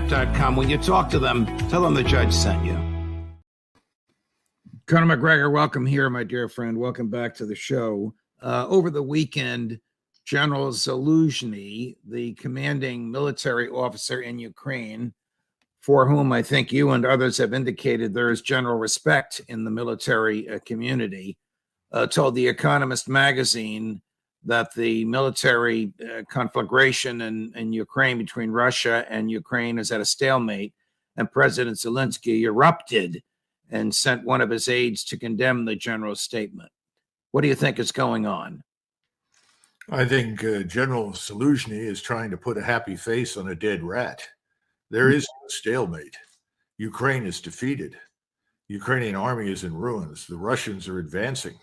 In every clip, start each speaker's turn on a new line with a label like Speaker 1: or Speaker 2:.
Speaker 1: TheChart.com. When you talk to them, tell them the judge sent you. Colonel Macgregor, welcome here, my dear friend. Welcome back to the show. Over the weekend, General Zaluzhny, the commanding military officer in Ukraine, for whom I think you and others have indicated there is general respect in the military community, told The Economist magazine that the military conflagration in Ukraine between Russia and Ukraine is at a stalemate, and President Zelensky erupted and sent one of his aides to condemn the general's statement. What do you think is going on?
Speaker 2: I think General Zaluzhny is trying to put a happy face on a dead rat. There is no stalemate. Ukraine is defeated. The Ukrainian army is in ruins. The Russians are advancing.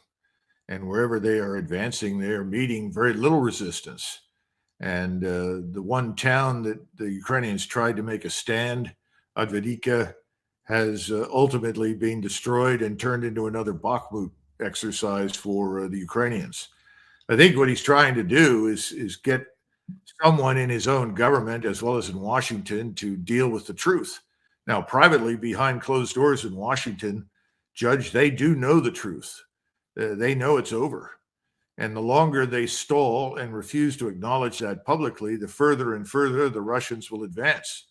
Speaker 2: And wherever they are advancing, they are meeting very little resistance. And the one town that the Ukrainians tried to make a stand, Advedika, has ultimately been destroyed and turned into another Bakhmut exercise for the Ukrainians. I think what he's trying to do is get someone in his own government, as well as in Washington, to deal with the truth. Now, privately, behind closed doors in Washington, Judge, they do know the truth. They know it's over. And the longer they stall and refuse to acknowledge that publicly, the further and further the Russians will advance.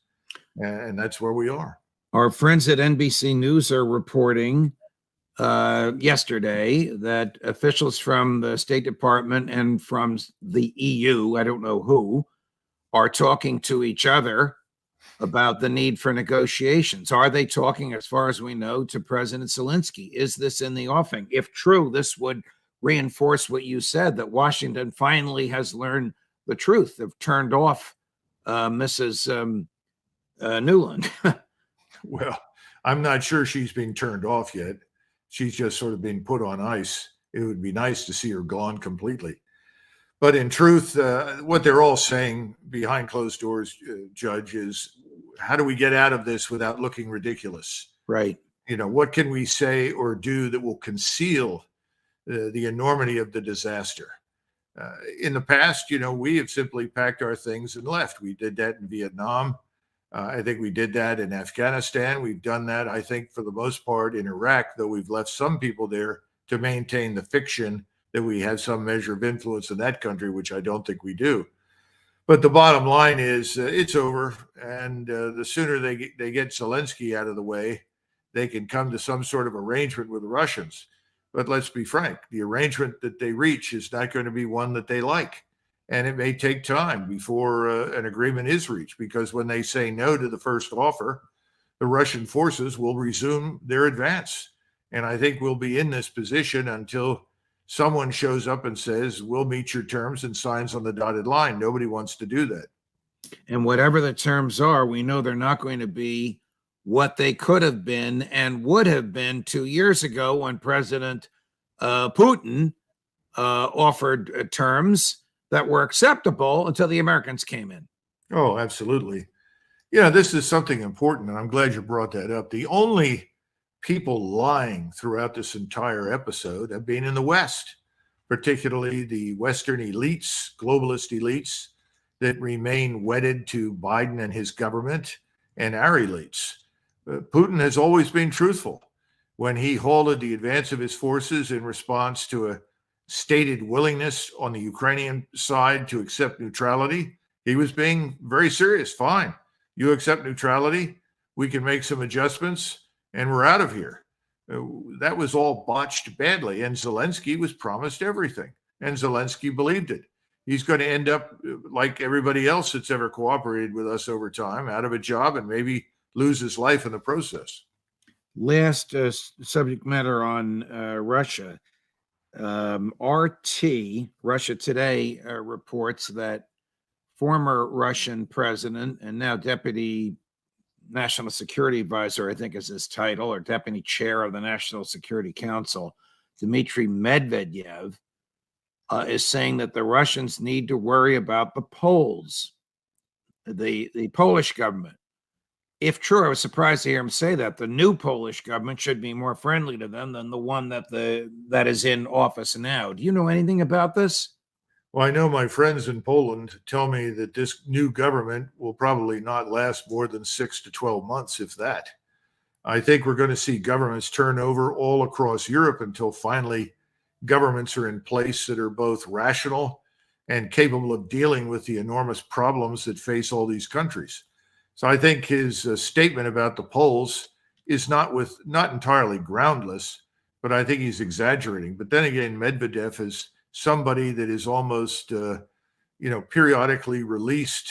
Speaker 2: And that's where we are.
Speaker 1: Our friends at NBC News are reporting yesterday that officials from the State Department and from the EU, I don't know who, are talking to each other about the need for negotiations. Are they talking, as far as we know, to President Zelensky? Is this in the offing? If true, this would reinforce what you said, that Washington finally has learned the truth. They've turned off Mrs. Newland.
Speaker 2: Well, I'm not sure she's being turned off yet. She's just sort of being put on ice. It would be nice to see her gone completely. But in truth, what they're all saying behind closed doors, Judge, is how do we get out of this without looking ridiculous?
Speaker 1: Right.
Speaker 2: You know, what can we say or do that will conceal the enormity of the disaster? In the past, you know, we have simply packed our things and left. We did that in Vietnam. I think we did that in Afghanistan. We've done that, I think, for the most part in Iraq, though we've left some people there to maintain the fiction that we have some measure of influence in that country, which I don't think we do. But the bottom line is it's over. And the sooner they get Zelensky out of the way, they can come to some sort of arrangement with the Russians. But let's be frank, the arrangement that they reach is not going to be one that they like. And it may take time before an agreement is reached, because when they say no to the first offer, the Russian forces will resume their advance. And I think we'll be in this position until someone shows up and says, we'll meet your terms, and signs on the dotted line. Nobody wants to do that.
Speaker 1: And whatever the terms are, we know they're not going to be what they could have been and would have been 2 years ago when President Putin offered terms that were acceptable until the Americans came in.
Speaker 2: Oh, absolutely. Yeah, this is something important, and I'm glad you brought that up. The only people lying throughout this entire episode have been in the West, particularly the Western elites, globalist elites that remain wedded to Biden and his government, and our elites. Putin has always been truthful. When he halted the advance of his forces in response to a stated willingness on the Ukrainian side to accept neutrality, he was being very serious. Fine, you accept neutrality, we can make some adjustments, and we're out of here. That was all botched badly, and Zelensky was promised everything, and Zelensky believed it. He's going to end up, like everybody else that's ever cooperated with us over time, out of a job and maybe lose his life in the process.
Speaker 1: Last subject matter on Russia. RT, Russia Today, reports that former Russian president and now deputy national security advisor, I think is his title, or deputy chair of the National Security Council, Dmitry Medvedev, is saying that the Russians need to worry about the Poles, the Polish government. If true, I was surprised to hear him say that. The new Polish government should be more friendly to them than the one that is in office now. Do you know anything about this?
Speaker 2: Well, I know my friends in Poland tell me that this new government will probably not last more than 6 to 12 months, if that. I think we're going to see governments turn over all across Europe until finally governments are in place that are both rational and capable of dealing with the enormous problems that face all these countries. So I think his statement about the Poles is not entirely groundless, but I think he's exaggerating. But then again, Medvedev is somebody that is almost periodically released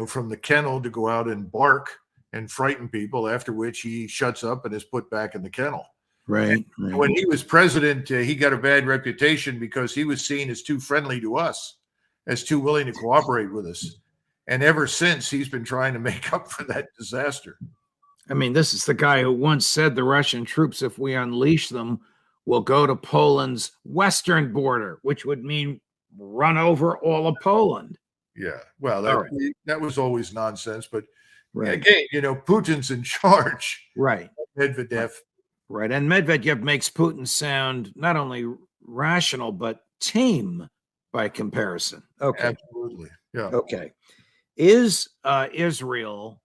Speaker 2: from the kennel to go out and bark and frighten people, after which he shuts up and is put back in the kennel.
Speaker 1: Right.
Speaker 2: When he was president, he got a bad reputation because he was seen as too friendly to us, as too willing to cooperate with us. And ever since, he's been trying to make up for that disaster.
Speaker 1: I mean, this is the guy who once said the Russian troops, if we unleash them, will go to Poland's western border, which would mean run over all of Poland.
Speaker 2: Yeah, well, that was always nonsense. But
Speaker 1: right.
Speaker 2: Again, Putin's in charge.
Speaker 1: Right.
Speaker 2: Medvedev.
Speaker 1: Right. And Medvedev makes Putin sound not only rational, but tame by comparison. Okay.
Speaker 2: Absolutely. Yeah.
Speaker 1: Okay. Is Israel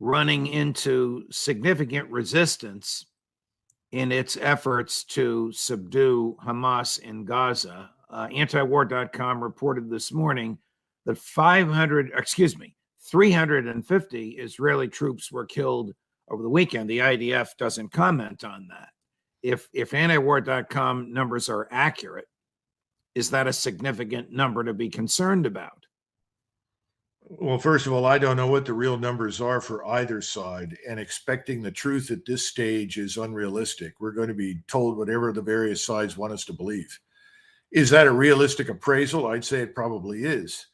Speaker 1: running into significant resistance in its efforts to subdue Hamas in Gaza? Antiwar.com reported this morning that 350 Israeli troops were killed over the weekend. The IDF doesn't comment on that. If antiwar.com numbers are accurate, is that a significant number to be concerned about?
Speaker 2: Well, first of all, I don't know what the real numbers are for either side, and expecting the truth at this stage is unrealistic. We're going to be told whatever the various sides want us to believe. Is that a realistic appraisal? I'd say it probably is.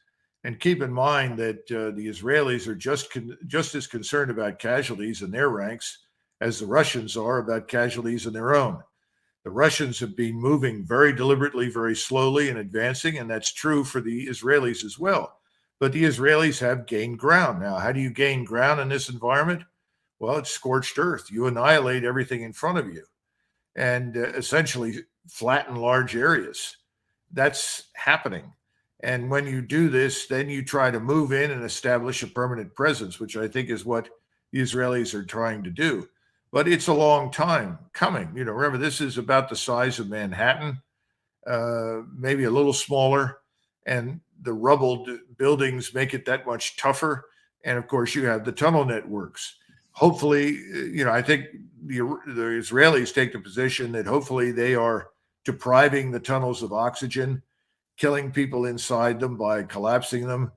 Speaker 2: And keep in mind that the Israelis are just as concerned about casualties in their ranks as the Russians are about casualties in their own. The Russians have been moving very deliberately, very slowly and advancing, and that's true for the Israelis as well. But the Israelis have gained ground. Now, how do you gain ground in this environment? Well, it's scorched earth. You annihilate everything in front of you and essentially flatten large areas. That's happening. And when you do this, then you try to move in and establish a permanent presence, which I think is what the Israelis are trying to do. But it's a long time coming. Remember, this is about the size of Manhattan, maybe a little smaller, and the rubbled buildings make it that much tougher. And of course, you have the tunnel networks. Hopefully, I think the Israelis take the position that hopefully they are depriving the tunnels of oxygen, killing people inside them by collapsing them.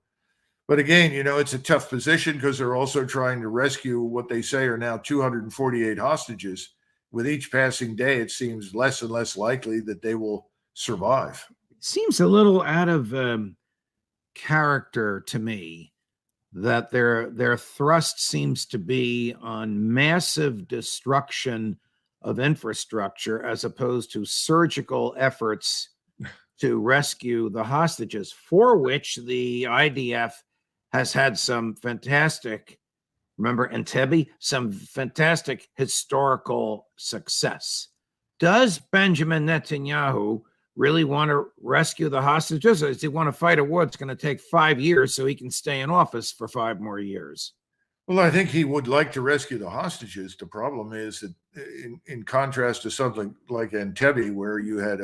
Speaker 2: But again, it's a tough position because they're also trying to rescue what they say are now 248 hostages. With each passing day, it seems less and less likely that they will survive.
Speaker 1: It seems a little out of character to me that their thrust seems to be on massive destruction of infrastructure as opposed to surgical efforts to rescue the hostages, for which the IDF has had some fantastic, remember Entebbe, some fantastic historical success. Does Benjamin Netanyahu really want to rescue the hostages, or does he want to fight a war that's going to take 5 years so he can stay in office for 5 more years?
Speaker 2: Well, I think he would like to rescue the hostages. The problem is that in contrast to something like Entebbe, where you had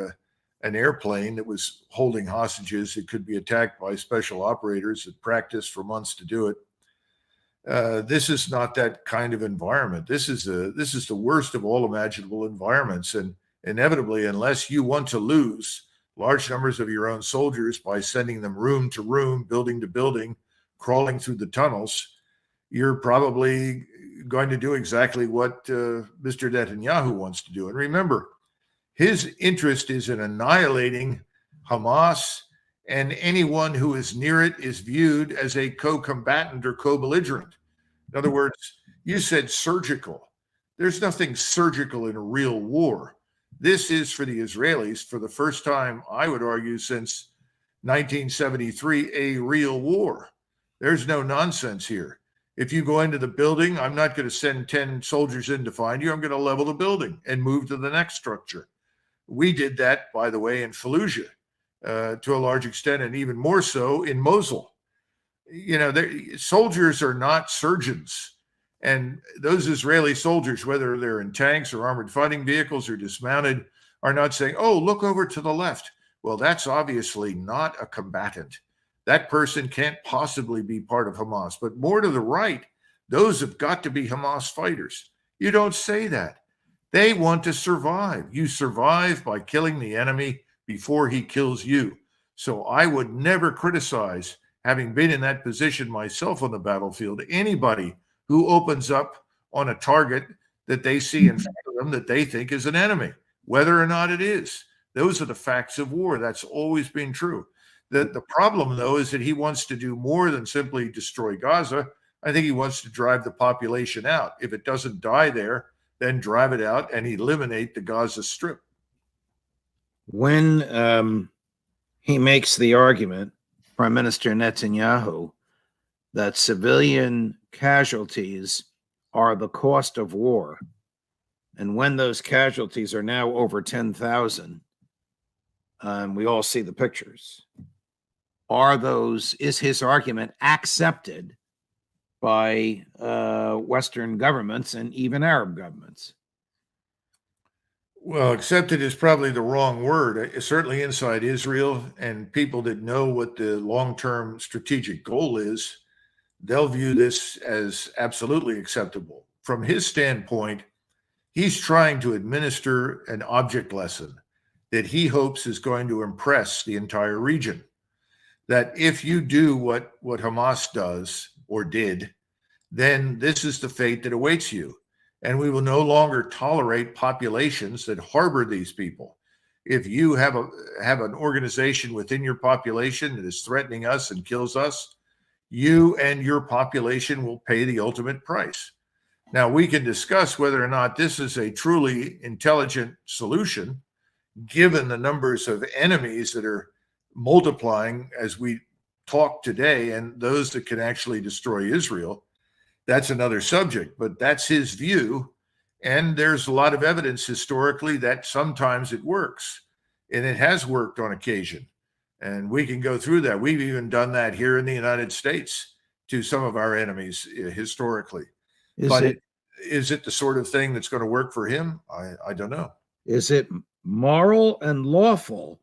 Speaker 2: an airplane that was holding hostages that could be attacked by special operators that practiced for months to do it. This is not that kind of environment. This is the worst of all imaginable environments. And inevitably, unless you want to lose large numbers of your own soldiers by sending them room to room, building to building, crawling through the tunnels, you're probably going to do exactly what Mr. Netanyahu wants to do. And remember, his interest is in annihilating Hamas, and anyone who is near it is viewed as a co-combatant or co-belligerent. In other words, you said surgical. There's nothing surgical in a real war. This is, for the Israelis, for the first time, I would argue, since 1973, a real war. There's no nonsense here. If you go into the building, I'm not going to send 10 soldiers in to find you. I'm going to level the building and move to the next structure. We did that, by the way, in Fallujah. to a large extent, and even more so in Mosul. Soldiers are not surgeons. And those Israeli soldiers, whether they're in tanks or armored fighting vehicles or dismounted, are not saying, oh, look over to the left. Well, that's obviously not a combatant. That person can't possibly be part of Hamas. But more to the right, those have got to be Hamas fighters. You don't say that. They want to survive. You survive by killing the enemy before he kills you. So I would never criticize, having been in that position myself on the battlefield, anybody who opens up on a target that they see in front of them that they think is an enemy, whether or not it is. Those are the facts of war. That's always been true. The problem, though, is that he wants to do more than simply destroy Gaza. I think he wants to drive the population out. If it doesn't die there, then drive it out and eliminate the Gaza Strip.
Speaker 1: When he makes the argument, Prime Minister Netanyahu, that civilian casualties are the cost of war, and when those casualties are now over 10,000, we all see the pictures. Is his argument accepted by Western governments and even Arab governments?
Speaker 2: Well, accepted is probably the wrong word. Certainly inside Israel, and people that know what the long-term strategic goal is, they'll view this as absolutely acceptable. From his standpoint, he's trying to administer an object lesson that he hopes is going to impress the entire region. That if you do what Hamas does or did, then this is the fate that awaits you. And we will no longer tolerate populations that harbor these people. If you have an organization within your population that is threatening us and kills us, you and your population will pay the ultimate price. Now, we can discuss whether or not this is a truly intelligent solution, given the numbers of enemies that are multiplying as we talk today, and those that can actually destroy Israel. That's another subject, but that's his view. And there's a lot of evidence historically that sometimes it works, and it has worked on occasion. And we can go through that. We've even done that here in the United States to some of our enemies historically. Is it the sort of thing that's going to work for him? I don't know.
Speaker 1: Is it moral and lawful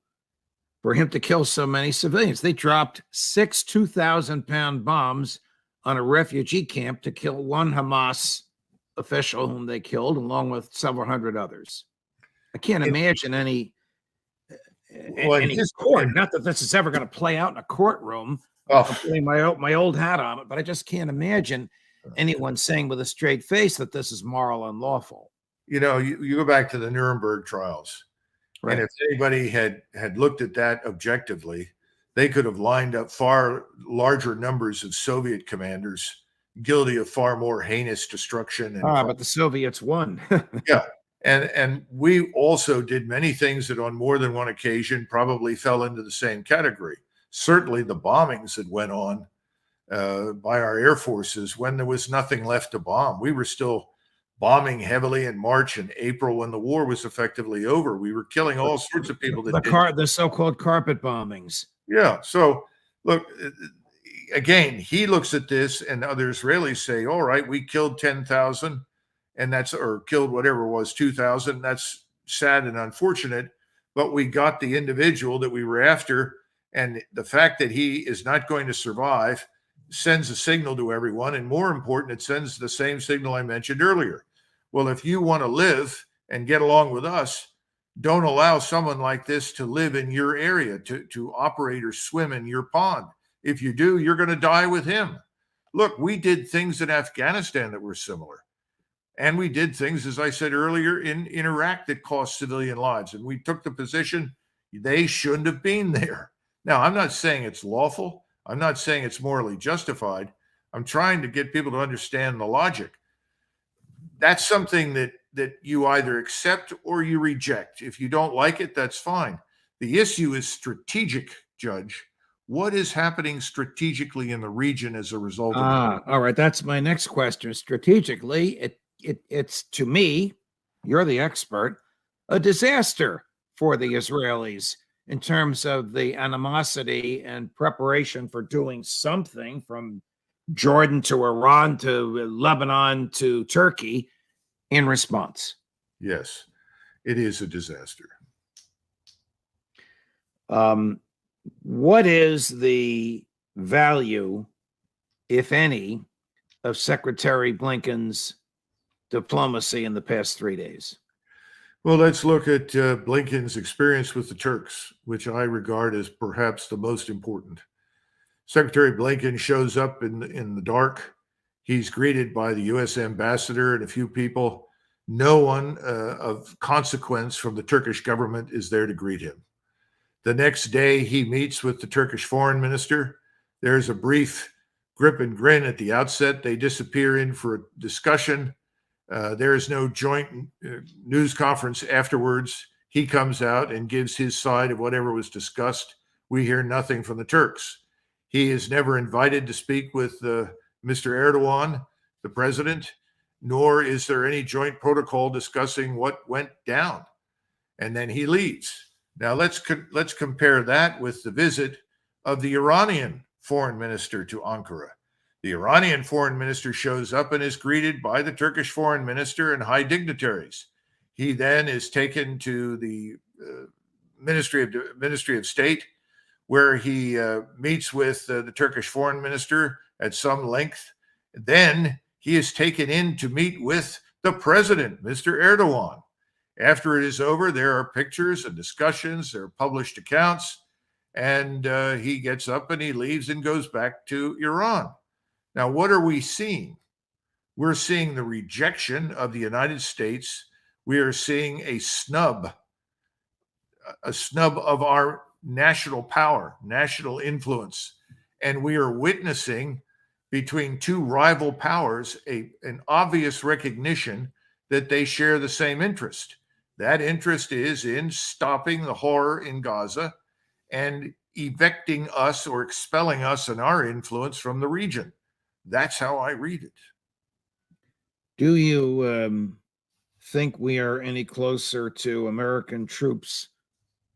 Speaker 1: for him to kill so many civilians? They dropped 6 2,000-pound bombs on a refugee camp to kill one Hamas official whom they killed, along with several hundred others. I can't imagine any court. Not that this is ever going to play out in a courtroom. I'm putting my old hat on it, but I just can't imagine anyone saying with a straight face that this is moral and lawful.
Speaker 2: You go back to the Nuremberg trials, right? And if anybody had looked at that objectively, they could have lined up far larger numbers of Soviet commanders guilty of far more heinous destruction.
Speaker 1: But the Soviets won.
Speaker 2: Yeah. And we also did many things that on more than one occasion probably fell into the same category. Certainly the bombings that went on by our air forces when there was nothing left to bomb. We were still bombing heavily in March and April when the war was effectively over. We were killing all sorts of people.
Speaker 1: The so-called carpet bombings.
Speaker 2: Yeah. So look, again, he looks at this and other Israelis say, all right, we killed 10,000 or killed whatever it was, 2,000. That's sad and unfortunate, but we got the individual that we were after. And the fact that he is not going to survive sends a signal to everyone. And more important, it sends the same signal I mentioned earlier. Well, if you want to live and get along with us, don't allow someone like this to live in your area, to operate or swim in your pond. If you do, you're going to die with him. Look, we did things in Afghanistan that were similar. And we did things, as I said earlier, in Iraq that cost civilian lives. And we took the position they shouldn't have been there. Now, I'm not saying it's lawful. I'm not saying it's morally justified. I'm trying to get people to understand the logic. That's something that you either accept or you reject. If you don't like it, that's fine. The issue is strategic, Judge. What is happening strategically in the region as a result of that?
Speaker 1: All right, that's my next question. Strategically, it's to me, you're the expert, a disaster for the Israelis. in terms of the animosity and preparation for doing something from Jordan to Iran to Lebanon to Turkey in response.
Speaker 2: Yes, it is a disaster.
Speaker 1: What is the value, if any, of Secretary Blinken's diplomacy in the past 3 days?
Speaker 2: Well, let's look at Blinken's experience with the Turks, which I regard as perhaps the most important. Secretary Blinken shows up in the dark. He's greeted by the U.S. ambassador and a few people. No one of consequence from the Turkish government is there to greet him. The next day, he meets with the Turkish foreign minister. There's a brief grip and grin at the outset. They disappear in for a discussion. There is no joint news conference afterwards. He comes out and gives his side of whatever was discussed. We hear nothing from the Turks. He is never invited to speak with Mr. Erdogan, the president, nor is there any joint protocol discussing what went down. And then he leaves. Now let's compare that with the visit of the Iranian foreign minister to Ankara. The Iranian foreign minister shows up and is greeted by the Turkish foreign minister and high dignitaries. He then is taken to the Ministry of State, where he meets with the Turkish foreign minister at some length. Then he is taken in to meet with the president, Mr. Erdogan. After it is over, there are pictures and discussions, there are published accounts, and he gets up and he leaves and goes back to Iran. Now, what are we seeing? We're seeing the rejection of the United States. We are seeing a snub of our national power, national influence. And we are witnessing between two rival powers an obvious recognition that they share the same interest. That interest is in stopping the horror in Gaza and evicting us or expelling us and our influence from the region. That's how I read it.
Speaker 1: Do you think we are any closer to American troops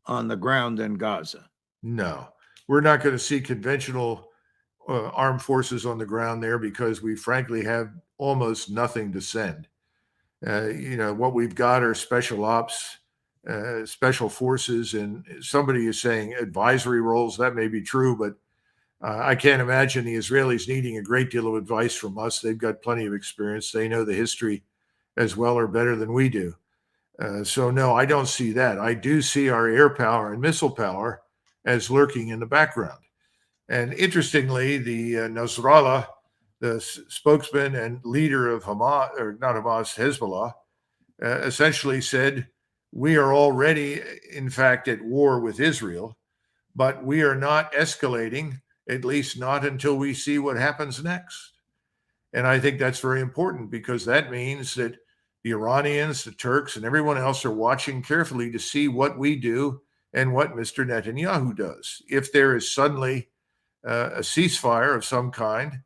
Speaker 1: on the ground in Gaza?
Speaker 2: No, we're not going to see conventional armed forces on the ground there because we frankly have almost nothing to send. What we've got are special ops, special forces, and somebody is saying advisory roles. That may be true, but I can't imagine the Israelis needing a great deal of advice from us. They've got plenty of experience. They know the history as well or better than we do. So no, I don't see that. I do see our air power and missile power as lurking in the background. And interestingly, the Nasrallah, the spokesman and leader of Hamas, or not Hamas, Hezbollah, essentially said, we are already, in fact, at war with Israel, but we are not escalating, at least not until we see what happens next. And I think that's very important because that means that the Iranians, the Turks, and everyone else are watching carefully to see what we do and what Mr. Netanyahu does. If there is suddenly a ceasefire of some kind,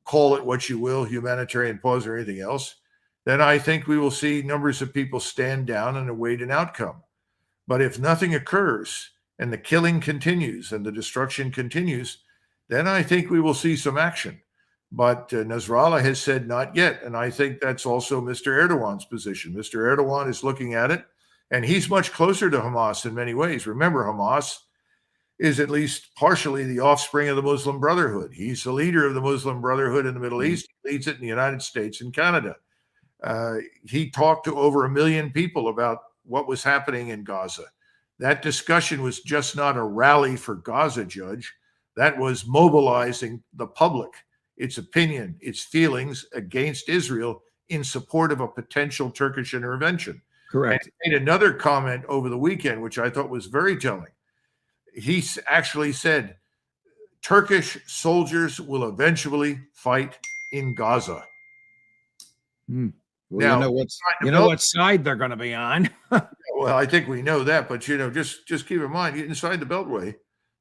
Speaker 2: call it what you will, humanitarian pause or anything else, then I think we will see numbers of people stand down and await an outcome. But if nothing occurs and the killing continues and the destruction continues, then I think we will see some action. But Nasrallah has said not yet. And I think that's also Mr. Erdogan's position. Mr. Erdogan is looking at it, and he's much closer to Hamas in many ways. Remember, Hamas is at least partially the offspring of the Muslim Brotherhood. He's the leader of the Muslim Brotherhood in the Middle East. He leads it in the United States and Canada. He talked to over 1 million people about what was happening in Gaza. That discussion was just not a rally for Gaza, Judge. That was mobilizing the public, its opinion, its feelings against Israel in support of a potential Turkish intervention.
Speaker 1: Correct.
Speaker 2: And he made another comment over the weekend, which I thought was very telling. He actually said, Turkish soldiers will eventually fight in Gaza.
Speaker 1: Well,
Speaker 2: now,
Speaker 1: you know what side they're going to be on.
Speaker 2: Well, I think we know that, but just keep in mind, inside the Beltway,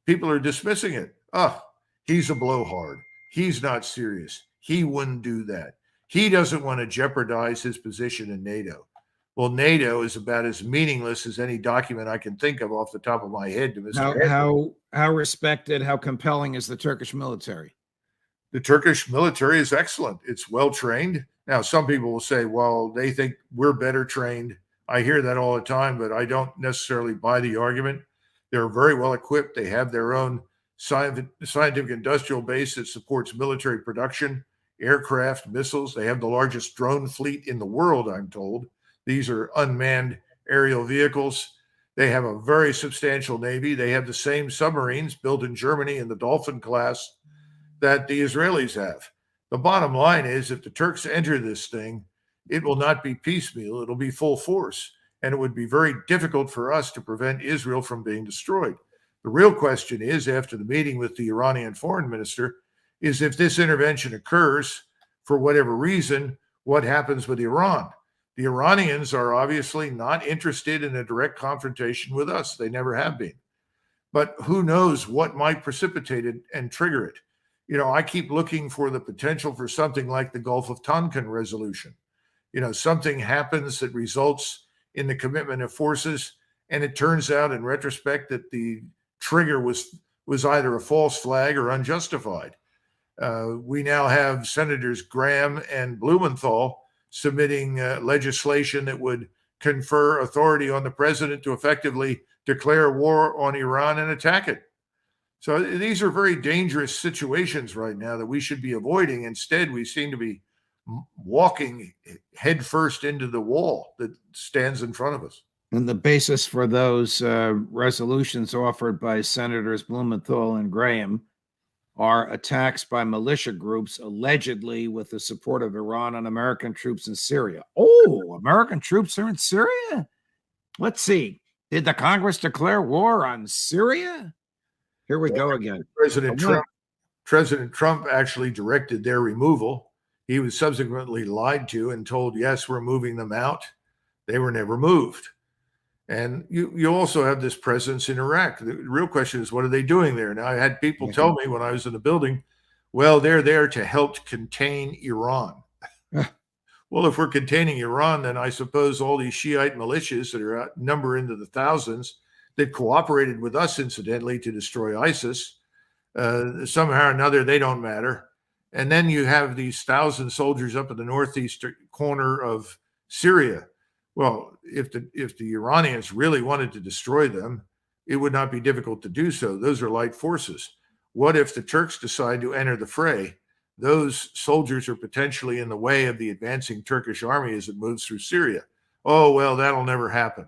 Speaker 2: people are dismissing it. Oh, he's a blowhard. He's not serious. He wouldn't do that. He doesn't want to jeopardize his position in NATO. Well, NATO is about as meaningless as any document I can think of off the top of my head to Mr.
Speaker 1: How respected, how compelling is the Turkish military?
Speaker 2: The Turkish military is excellent. It's well trained. Now, some people will say, well, they think we're better trained. I hear that all the time, but I don't necessarily buy the argument. They're very well equipped. They have their own scientific industrial base that supports military production, aircraft, missiles. They have the largest drone fleet in the world, I'm told. These are unmanned aerial vehicles. They have a very substantial Navy. They have the same submarines built in Germany in the Dolphin class that the Israelis have. The bottom line is if the Turks enter this thing, it will not be piecemeal. It'll be full force. And it would be very difficult for us to prevent Israel from being destroyed. The real question is, after the meeting with the Iranian foreign minister, is if this intervention occurs, for whatever reason, what happens with Iran? The Iranians are obviously not interested in a direct confrontation with us. They never have been. But who knows what might precipitate it and trigger it? I keep looking for the potential for something like the Gulf of Tonkin resolution. Something happens that results in the commitment of forces, and it turns out in retrospect that the trigger was either a false flag or unjustified. We now have Senators Graham and Blumenthal submitting legislation that would confer authority on the president to effectively declare war on Iran and attack it. So these are very dangerous situations right now that we should be avoiding. Instead, we seem to be walking headfirst into the wall that stands in front of us.
Speaker 1: And the basis for those resolutions offered by Senators Blumenthal and Graham are attacks by militia groups allegedly with the support of Iran on American troops in Syria. Oh, American troops are in Syria? Let's see. Did the Congress declare war on Syria? Here we go again.
Speaker 2: President Trump actually directed their removal. He was subsequently lied to and told, yes, we're moving them out. They were never moved. And you also have this presence in Iraq. The real question is, what are they doing there? Now, I had people tell me when I was in the building, well, they're there to help contain Iran. Well, if we're containing Iran, then I suppose all these Shiite militias that are number into the thousands that cooperated with us, incidentally, to destroy ISIS, somehow or another, they don't matter. And then you have these 1,000 soldiers up in the northeast corner of Syria. Well, if the Iranians really wanted to destroy them, it would not be difficult to do so. Those are light forces. What if the Turks decide to enter the fray? Those soldiers are potentially in the way of the advancing Turkish army as it moves through Syria. Oh, well, that'll never happen.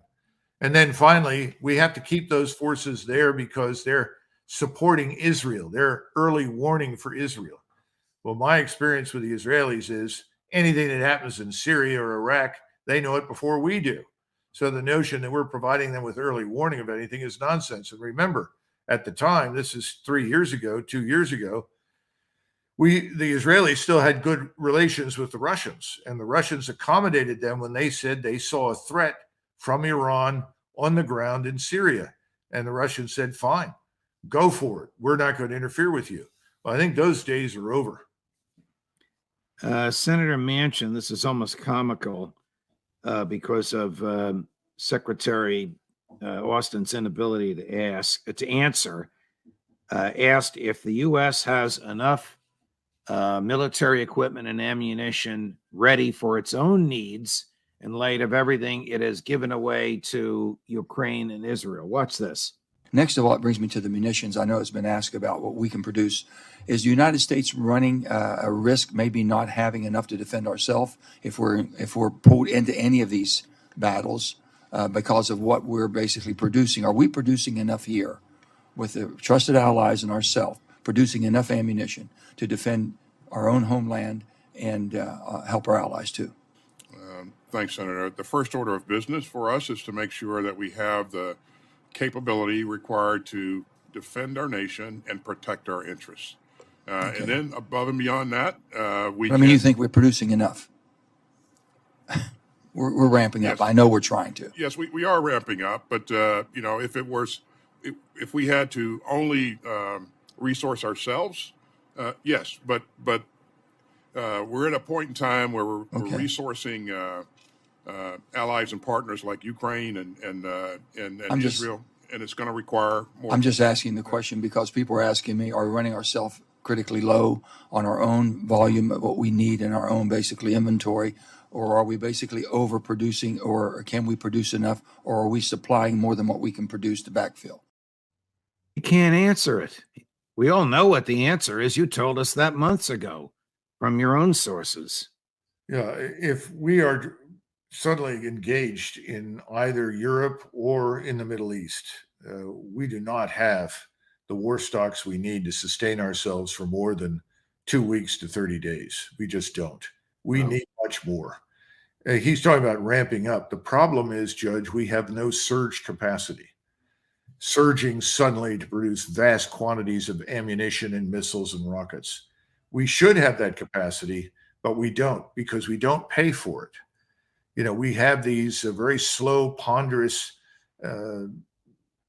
Speaker 2: And then finally, we have to keep those forces there because they're supporting Israel. They're early warning for Israel. Well, my experience with the Israelis is anything that happens in Syria or Iraq, they know it before we do. So the notion that we're providing them with early warning of anything is nonsense. And remember, at the time, this is 2 years ago, the Israelis still had good relations with the Russians, and the Russians accommodated them when they said they saw a threat from Iran on the ground in Syria. And the Russians said, fine, go for it. We're not going to interfere with you. Well, I think those days are over.
Speaker 1: Senator Manchin, this is almost comical because of Secretary Austin's inability to answer, asked if the U.S. has enough military equipment and ammunition ready for its own needs in light of everything it has given away to Ukraine and Israel. Watch this.
Speaker 3: Next of all, it brings me to the munitions. I know it's been asked about what we can produce. Is the United States running a risk maybe not having enough to defend ourselves if we're pulled into any of these battles because of what we're basically producing? Are we producing enough here with the trusted allies and ourselves, producing enough ammunition to defend our own homeland and help our allies too?
Speaker 4: Thanks, Senator. The first order of business for us is to make sure that we have the capability required to defend our nation and protect our interests. Okay. And then above and beyond that,
Speaker 3: you think we're producing enough? we're ramping up.
Speaker 4: Yes.
Speaker 3: I know we're trying to.
Speaker 4: Yes, we are ramping up. But, if we had to only resource ourselves, yes. But we're at a point in time where we're resourcing allies and partners like Ukraine and Israel, and it's going to require more.
Speaker 3: I'm just asking the question because people are asking me, are we running ourselves critically low on our own volume of what we need in our own basically inventory, or are we basically overproducing, or can we produce enough, or are we supplying more than what we can produce to backfill?
Speaker 1: You can't answer it. We all know what the answer is. You told us that months ago from your own sources.
Speaker 2: Yeah, if we are suddenly engaged in either Europe or in the Middle East, we do not have the war stocks we need to sustain ourselves for more than 2 weeks to 30 days. We just don't. We need much more. He's talking about ramping up. The problem is, Judge, we have no surge capacity. Surging suddenly to produce vast quantities of ammunition and missiles and rockets. We should have that capacity, but we don't because we don't pay for it. You know, we have these very slow, ponderous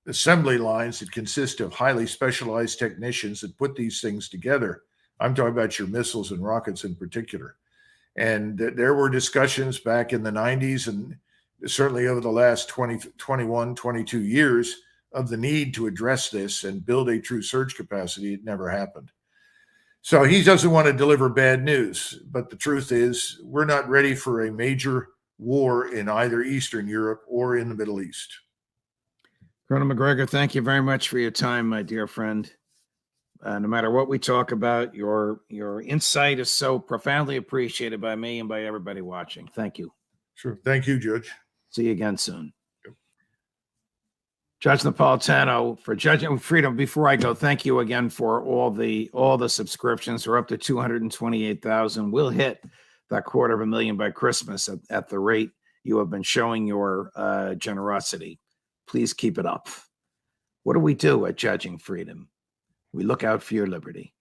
Speaker 2: assembly lines that consist of highly specialized technicians that put these things together. I'm talking about your missiles and rockets in particular. And there were discussions back in the 90s and certainly over the last 21, 22 years of the need to address this and build a true surge capacity. It never happened. So he doesn't want to deliver bad news. But the truth is, we're not ready for a major war in either Eastern Europe or in the Middle East.
Speaker 1: Colonel Macgregor, thank you very much for your time, my dear friend. No matter what we talk about, your insight is so profoundly appreciated by me and by everybody watching. Thank you.
Speaker 2: Sure. Thank you, Judge.
Speaker 1: See you again soon. Yep. Judge Napolitano, for Judging Freedom. Before I go, thank you again for all the subscriptions. We're up to 228,000. We'll hit that 250,000 by Christmas at the rate you have been showing your generosity. Please keep it up. What do we do at Judging Freedom? We look out for your liberty.